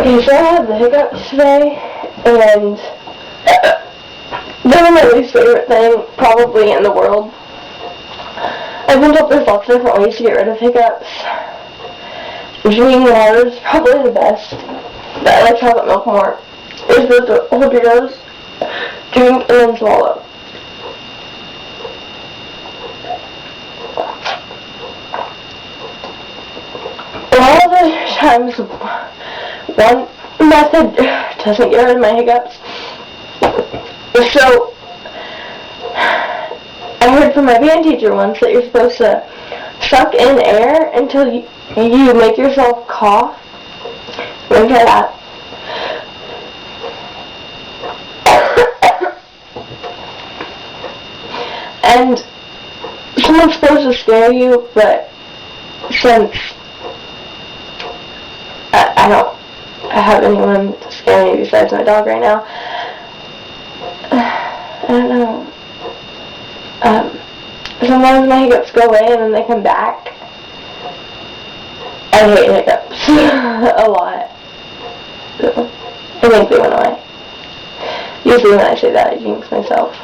Okay, so I had the hiccups today, and they're my least favorite thing, probably in the world. I've been told there's lots of different ways to get rid of hiccups. Drinking water is probably the best, but I like chocolate milk more. You're supposed to hold your nose, drink, and then swallow. All the times one method doesn't get rid of my hiccups. So, I heard from my band teacher once that you're supposed to suck in air until you make yourself cough. Let me try that. And someone's supposed to scare you, but since I don't have anyone to scare me besides my dog right now, I don't know. Sometimes my hiccups go away and then they come back. I hate hiccups a lot. So, I think they went away. Usually when I say that, I jinx myself.